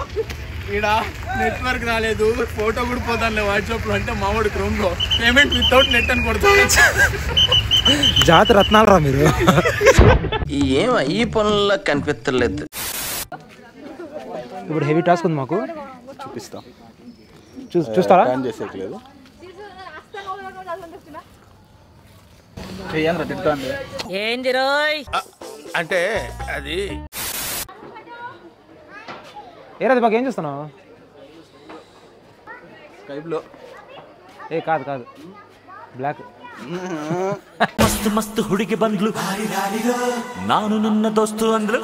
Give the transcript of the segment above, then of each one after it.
ఇక్కడ నెట్వర్క్ రాలేదు, ఫోటో కూడా పోతాను వాట్సాప్లో అంటే మావాడు క్రోమ్లో పేమెంట్ వితౌట్ నెట్ అని కొడుతుంది. జాతి రత్నాలు రా మీరు. ఏం ఈ పనుల్లో కనిపించలేదు. ఇప్పుడు హెవీ టాస్క్ ఉంది మాకు, చూపిస్తా. చూస్తారా? చేసేయలేదు ఏంది రోయ్ అంటే అది ఏరాది బాగా ఏం చూస్తున్నావు? స్కైప్లో ఏ కాదు కాదు, బ్లాక్. మస్తు మస్తు ಹುಡುಗಿ ಬಂದ್ಲು, ನಾನು ನಿನ್ನ ದೋಸ್ತು ಅಂದ್ರು.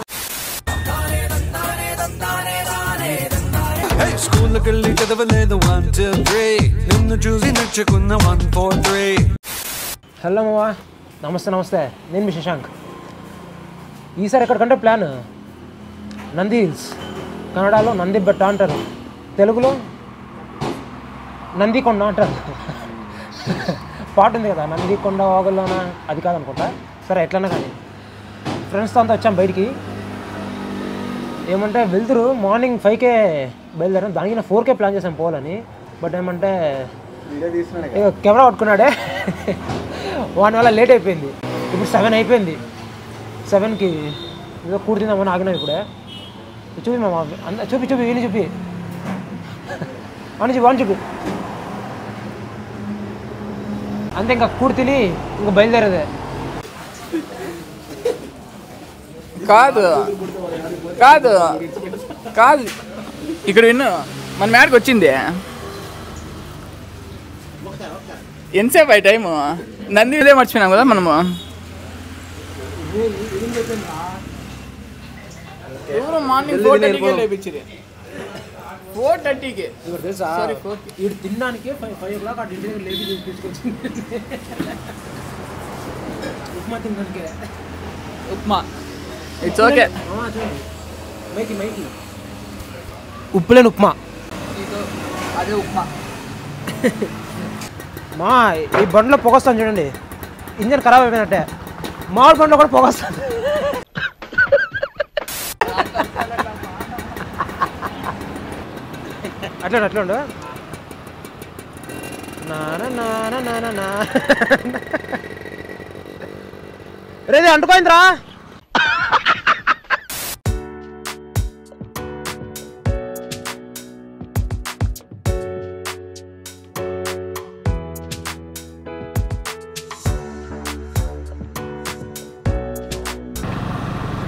స్కూల్కెళ్ళి చదవలేదు 1 2 3 నిన్ను చూసి నచ్చుకున్న 1 4 3. హలో మావా, నమస్తే నమస్తే. నేను మీ శశాంక్. ఈసారి ఎక్కడికంటే ప్లాన్ నంది హిల్స్. కన్నడలో నంది బెట్ట అంటారు, తెలుగులో నందికొండ అంటారు. పాట ఉంది కదా, నందికొండ వాగుల్లోన, అది కాదనుకుంటా. సరే ఎట్లన్నా కానీ ఫ్రెండ్స్తో అంతా వచ్చాం బయటికి. ఏమంటే వెళ్తురు మార్నింగ్ 5కే బయలుదేరాం. దానికి నేను 4కే ప్లాన్ చేశాను పోవాలని. బట్ ఏమంటే కెమెరా పట్టుకున్నాడే, వాని వల్ల లేట్ అయిపోయింది. ఇప్పుడు 7 అయిపోయింది. 7కి ఏదో కూర్చుందామని ఆగినాం. ఇప్పుడే చూపి మా చూపి వీని చూపి అని చూపి అంతే. ఇంకా కూడి తిని ఇంకా బయలుదేరేదే. కాదు కాదు కాదు, ఇక్కడ విన్ను మన మేడకి వచ్చింది. ఎంతసేపు అయి టైము? నంది ఇదే మర్చిపోయినాం కదా మనము. ఎవరు మార్నింగ్ 4:30కి లేపించింది. 4:30కి ఇటు తినడానికి 5 o'clock అటు ఇంటి దగ్గర లేపి తీసుకొచ్చింది. ఉప్మా తినడానికే. Upma it's okay. మైకి మైకి ఉప్పులేని ఉప్మా, అదే ఉప్మా. మా ఈ బండిలో పొగొస్తాను చూడండి, ఇంజన్ ఖరాబ్ అయిపోయినట్టే. మామూలు బండిలో కూడా పొగొస్తాను. అట్లా రేది అంటుకోయిందిరా.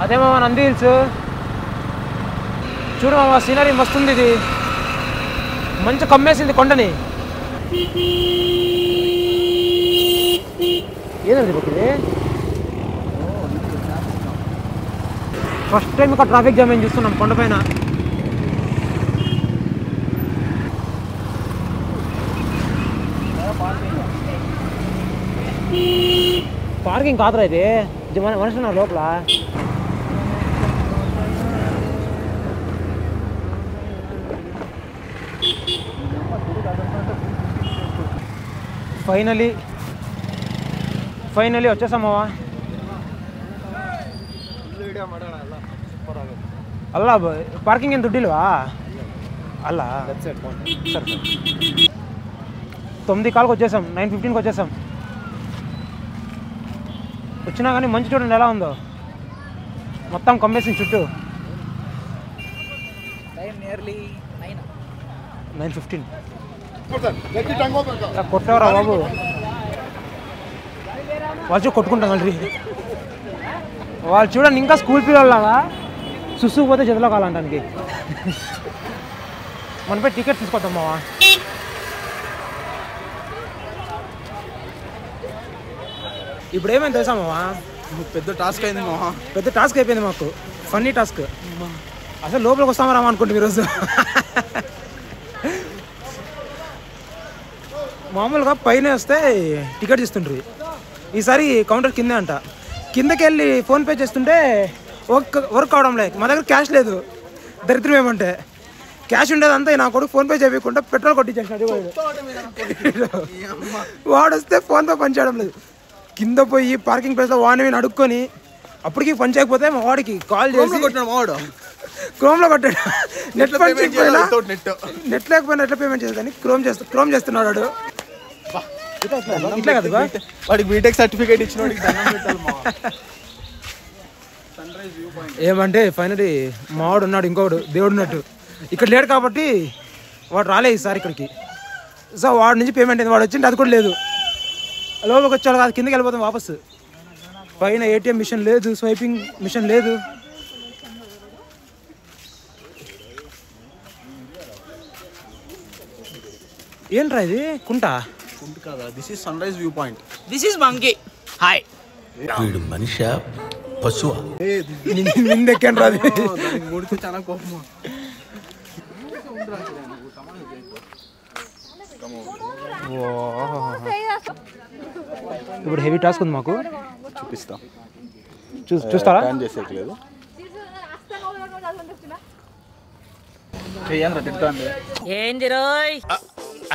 అదే మామ నంది హిల్స్. చూడు మామ, సీనరీ మస్తుంది. ఇది మంచి కమ్మేసింది కొండని. ఏదండి ఇది? ఫస్ట్ టైం ఇక్కడ ట్రాఫిక్ జామ్ ఏం చూస్తున్నాం కొండపైన. పార్కింగ్ కాదురా ఇది, మనుషులు ఉన్నారు లోపల. ఫైనలీ వచ్చేసామవా. ಅಲ್ಲ ಪಾರ್ಕಿಂಗ್ ಏನು ದುಡ್ಡಿಲ್ವಾ? ಅಲ್ಲ సరే 9:15కి వచ్చేసాం, 9:15కి వచ్చేసాం. వచ్చినా కానీ మంచి చూడండి ఎలా ఉందో, మొత్తం కమ్మేసింది చుట్టూ. 9:15 కొట్టవరా బాబు, వాళ్ళు కొట్టుకుంటాం. వాళ్ళు చూడండి ఇంకా స్కూల్ పిల్లలాగా సుసుకుపోతే జతలో కావాలంటానికి. మనపై టికెట్ తీసుకొద్దాం మావా. ఇప్పుడు ఏమైంది తెలుసా మావా? పెద్ద టాస్క్ అయింది మావా. పెద్ద టాస్క్ అయిపోయింది మాకు, ఫన్నీ టాస్క్. అసలు లోపలికి వస్తామా రామా అనుకుంటాం ఈరోజు. మామూలుగా పైన వస్తే టికెట్ ఇస్తుండ్రు, ఈసారి కౌంటర్ కిందే అంట. కిందకి వెళ్ళి ఫోన్పే చేస్తుంటే వర్క్ అవడం లేదు. మా దగ్గర క్యాష్ లేదు, దరిద్రం ఏమంటే. క్యాష్ ఉండేదంతా నా కొడుకు ఫోన్పే చేయకుండా పెట్రోల్ కొట్టించేసినాడు. వాడు వస్తే ఫోన్పే పనిచేయడం లేదు. కింద పోయి పార్కింగ్ ప్లేస్లో వాడిని అడుక్కొని అప్పటికి పని చేయకపోతే మా వాడికి కాల్ చేసి క్రోమ్లో కొట్టాడు. నెట్ పేమెంట్ చేయాలి వితౌట్ నెట్. నెట్ లేకపోయినా ఎట్లా పేమెంట్ చేయాలి కానీ క్రోమ్ చేస్తున్నాడు వాడు. ఇట్లా కదా బా వాడికి బీటెక్ సర్టిఫికేట్ ఇచ్చిన వాడికి దండం పెట్టాలి మా. సన్రైజ్ వ్యూ పాయింట్ ఏమంటే ఫైనలీ మావాడు ఉన్నాడు, ఇంకోడు దేవుడు ఉన్నట్టు. ఇక్కడ లేడు కాబట్టి వాడు రాలేదు ఈసారి ఇక్కడికి. సో వాడి నుంచి పేమెంట్ అయింది, వాడు వచ్చింటే అది కూడా లేదు. లోపలికి వచ్చాడు కాదు, కిందకి వెళ్ళిపోతాం వాపస్. పైన ఏటీఎం మిషన్ లేదు, స్వైపింగ్ మిషన్ లేదు. ఏంట్రా ఇది కుంట కదా. This is sunrise view point. This is monkey. Hi. వీడు మనిషి పశువా? నిందెక్కాను రా అది. మూడితో చాలా కోపం. ఇప్పుడు హెవీ టాస్క్ ఉంది మాకు, చూపిస్తా. చూస్తారా? చేసేయలేదు చెయ్యండి తింటాండి. ఏంది రోయ్?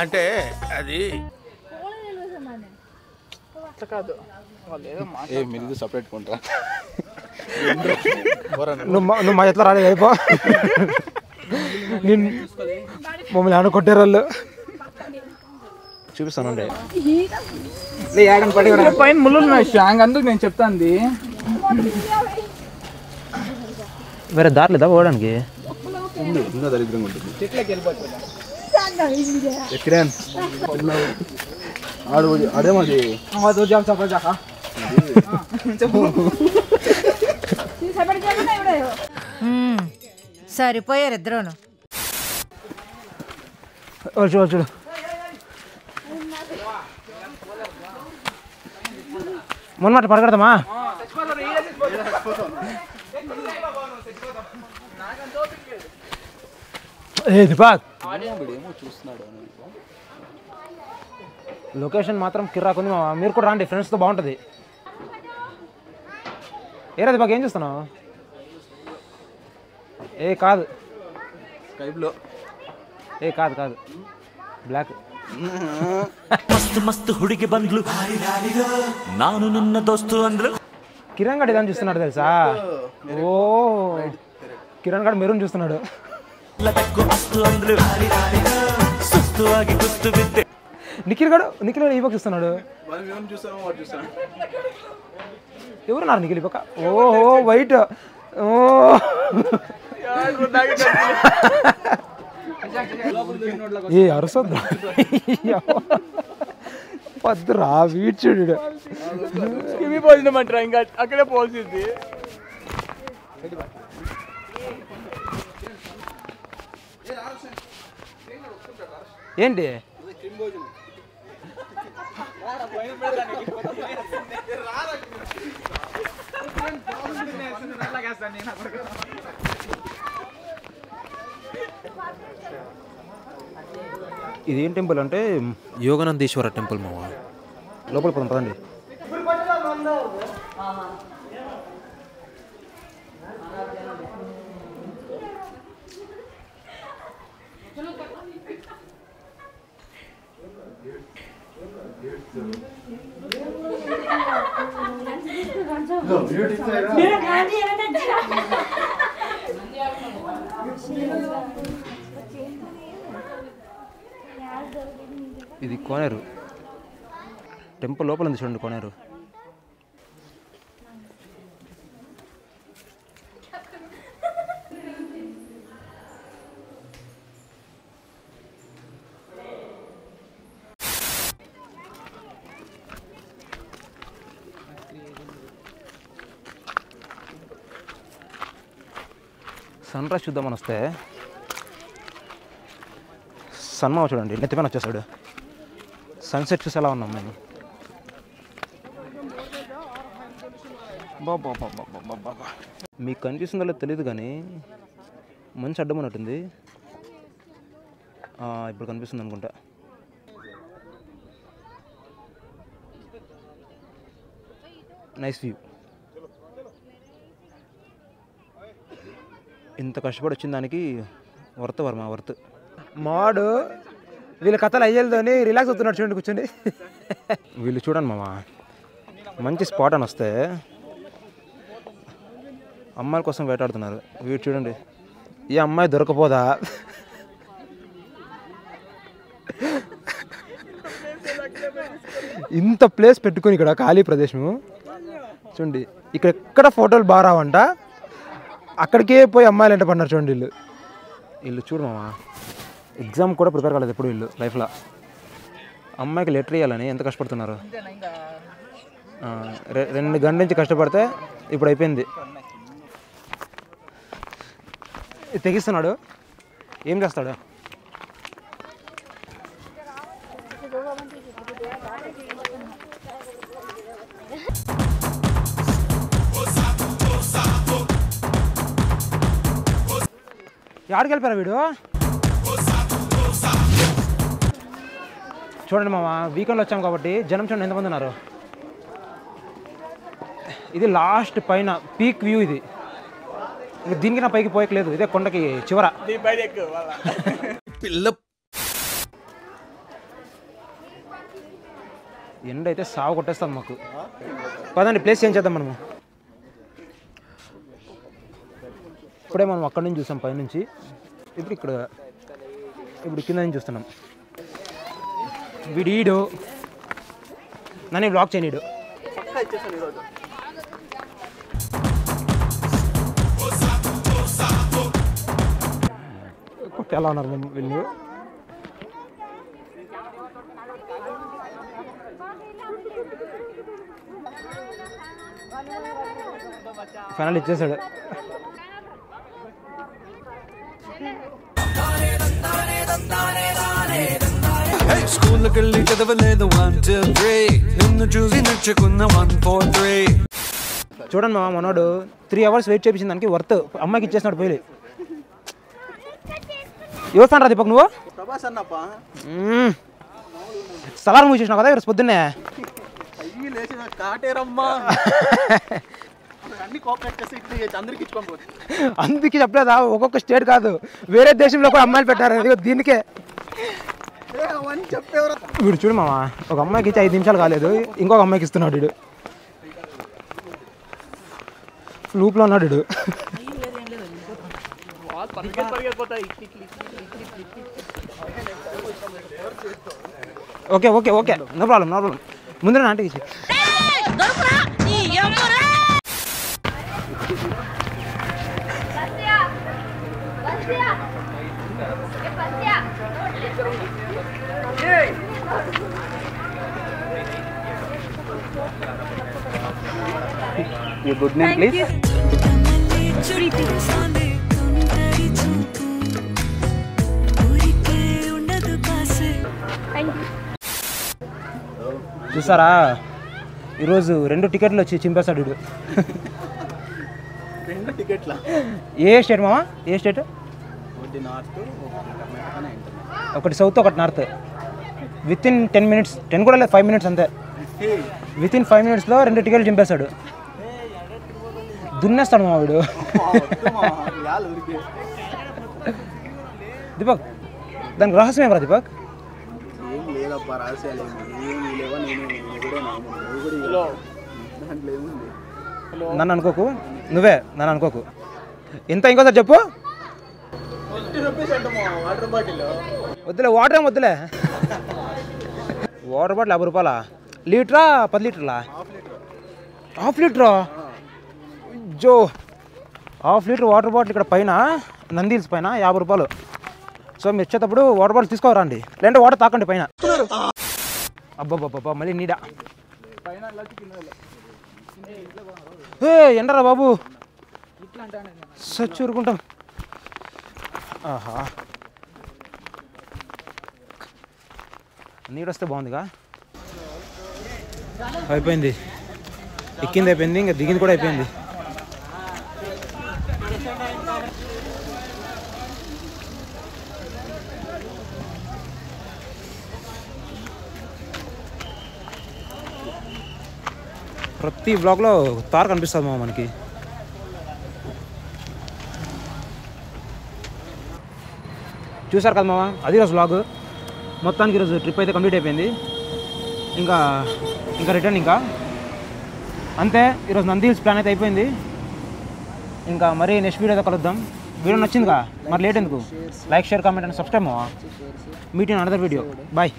అంటే అది ఏ మిల్లు సపరేట్ కొంటరా. నువ్వు మా ఎట్లా రాలేదు అయిపో. నేను మమ్మల్ని ఏమైనా కొట్టారు వాళ్ళు. చూపిస్తానండి పైన ముళ్ళు ఉన్నాయి షాంగ్, అందుకు నేను చెప్తాంది. వేరే దారి లేదా పోవడానికి? ఇంకా దరిద్రంగా ఉంటుంది. ఎక్కిరాన్ అదేమది సరిపోయారు ఇద్దరును. చూడు మొన్నమాట పడగడదామా? ఏ దీపాక్, లొకేషన్ మాత్రం కిర్రాకుంది. మీరు కూడా రండి, ఫ్రెండ్స్తో బాగుంటుంది. ఏరా దీపాక్ ఏం చూస్తున్నావు? ఏ కాదు స్కైబ్లో, ఏ కాదు కాదు బ్లాక్. మస్తు మస్తు హుడికి బండ్లు నాను నిన్న దోస్తు అందులో. కిరణ్ గడ్ ఏదని చూస్తున్నాడు తెలుసా? ఓ కిరణ్ గడ్ మెరూన్ చూస్తున్నాడు. నిఖిల్ గడు ఈ పక్క చూస్తున్నాడు. ఎవరున్నారు నిఖిల్ ఈ పక్క? ఓహో వైట్. ఓ ఏ అరసొద్దా పద్దురా వీడ్చుడు. ఇవి పోసినామంటారా? ఇంకా అక్కడే పోల్సింది. ఏంటి ఇదేం టెంపుల్ అంటే యోగానందేశ్వర టెంపుల్ మావా. లోపల పోదాం పదండి. ఇది కోనేరు టెంపుల్ లోపల ఉంది చూడండి కోనేరు. సన్ రైజ్ చూద్దామని వస్తే సన్మావ చూడండి నెత్తిపైన వచ్చేసాడు. సన్సెట్ చూసి ఎలా ఉన్నాం మేము. బాబా మీకు కనిపిస్తుందో లేదో తెలియదు కానీ మంచి అడ్డం ఉన్నట్టుంది. ఇప్పుడు కనిపిస్తుంది అనుకుంటా. Nice view. ఇంత కష్టపడి వచ్చిన దానికి వర్త్ వర్మ వర్త్. మాడు వీళ్ళ కథలు అయ్యేదని రిలాక్స్ అవుతున్నాడు చూడండి కూర్చోండి. వీళ్ళు చూడండి మామ మంచి స్పాట్ అని వస్తే అమ్మాయిల కోసం వేటాడుతున్నారు. వీడు చూడండి ఈ అమ్మాయి దొరకపోదా? ఇంత ప్లేస్ పెట్టుకుని ఇక్కడ ఖాళీ ప్రదేశము చూడండి. ఇక్కడ ఎక్కడ ఫోటోలు బాగా రావంట, అక్కడికే పోయి అమ్మాయిలు ఎంట పడినారు చూడండి. వీళ్ళు చూడు మామ, ఎగ్జామ్ కూడా ప్రిపేర్ కాలేదు ఎప్పుడు వీళ్ళు లైఫ్లో. అమ్మాయికి లెటర్ ఇవ్వాలని ఎంత కష్టపడుతున్నారు. 2 గంటల నుంచి కష్టపడితే ఇప్పుడు అయిపోయింది. తెగిస్తున్నాడు, ఏం చేస్తాడు? ఎక్కడికి వెళ్ళిపోయారా వీడు? చూడండి మామ, వీకెండ్లో వచ్చాం కాబట్టి జనం చూడండి ఎంతమంది ఉన్నారు. ఇది లాస్ట్ పైన పీక్ వ్యూ. ఇది దీనికి నా పైకి పోయట్లేదు, ఇదే కొండకి చివర. ఎండ అయితే సాగు కొట్టేస్తాం మాకు. పదండి ప్లేస్ చేంజ్ చేద్దాం మనము. ఇప్పుడే మనం అక్కడి నుంచి చూసాం పైనుంచి, ఇప్పుడు కింద నుంచి చూస్తున్నాం. వీడీడు నన్ను బ్లాక్ చేయనీడు. ఎలా ఉన్నారు వీళ్ళు? ఫైనల్ ఇచ్చేసాడు. స్కూల్కి వెళ్ళి చదవలేదు 1 2 3 నిన్ను చూసి నచ్చుకున్న 1 4 3. చూడండి మా మనోడు 3 hours వెయిట్ చేయించిన దానికి వర్త్. అమ్మాయికి ఇచ్చేసినాడు పోయి. యువస్తాను రా దీపక్ నువ్వు? సలార్ మూవీ చూసినావు కదా ఈరోజు పొద్దున్నే? అందుకే చెప్పలేదా? ఒక్కొక్క స్టేట్ కాదు, వేరే దేశంలో కూడా అమ్మాయిలు పెట్టారు దీనికే. వీడు చూడు మామ, ఒక అమ్మాయికి ఇచ్చి 5 నిమిషాలు కాలేదు, ఇంకొక అమ్మాయికి ఇస్తున్నాడు. వీడు లూప్లో ఉన్నాడు. వీడు okay okay okay, no problem. ముందు ఆంటీకి ఇచ్చి గుడ్ నేమ్ ప్లీజ్. చూసారా, ఈరోజు 2 టికెట్లు వచ్చి చింపేస్తాడు వీడు. 2 టికెట్ల? ఏ స్టేట్ మామా? ఏ స్టేట్? ఒకటి సౌత్, ఒకటి నార్త్. వితిన్ 10 minutes, 10 కూడా లేదు, 5 minutes అంతే. వితిన్ 5 minutesలో 2 టికెట్లు చింపేస్తాడు. దున్నేస్తాడు మా వీడు. దీపక్, దానికి రహస్యం ఏమరా దీపక్? నన్ను అనుకోకు, నువ్వే నన్ను అనుకోకు. ఎంత ఇంకోసారి చెప్పు. వద్దులే, వాటర్ ఏం వద్దులే. Water bottle 50 రూపాయలా? లీటరా 10 లీటర్లా? ½ లీటరా? జో, ½ లీటర్ వాటర్ బాటిల్ ఇక్కడ పైన నంది హిల్స్ పైన 50 రూపాయలు. సో మీరు వచ్చేటప్పుడు వాటర్ బాటిల్ తీసుకోరండి, లేదంటే వాటర్ తాకండి పైన. అబ్బాబ్బా మళ్ళీ నీడా. ఎండరా బాబు, సచ్చూరుకుంటాం. ఆహా, నీడొస్తే బాగుందిగా. అయిపోయింది, ఎక్కింది అయిపోయింది, ఇంకా దిగింది కూడా అయిపోయింది. ప్రతి బ్లాగ్లో తార్ కనిపిస్తుంది మా మనకి. చూసారు కదా మామ, అది ఈరోజు బ్లాగ్. మొత్తానికి ఈరోజు ట్రిప్ అయితే కంప్లీట్ అయిపోయింది. ఇంకా రిటర్న్ ఇంకా అంతే. ఈరోజు నంది హిల్స్ ప్లాన్ అయితే అయిపోయింది. ఇంకా మరీ నెక్స్ట్ వీడియోతో కలుద్దాం. వీడియో నచ్చిందిగా మరి లేట్ ఎందుకు like share comment and subscribe meet in another video bye.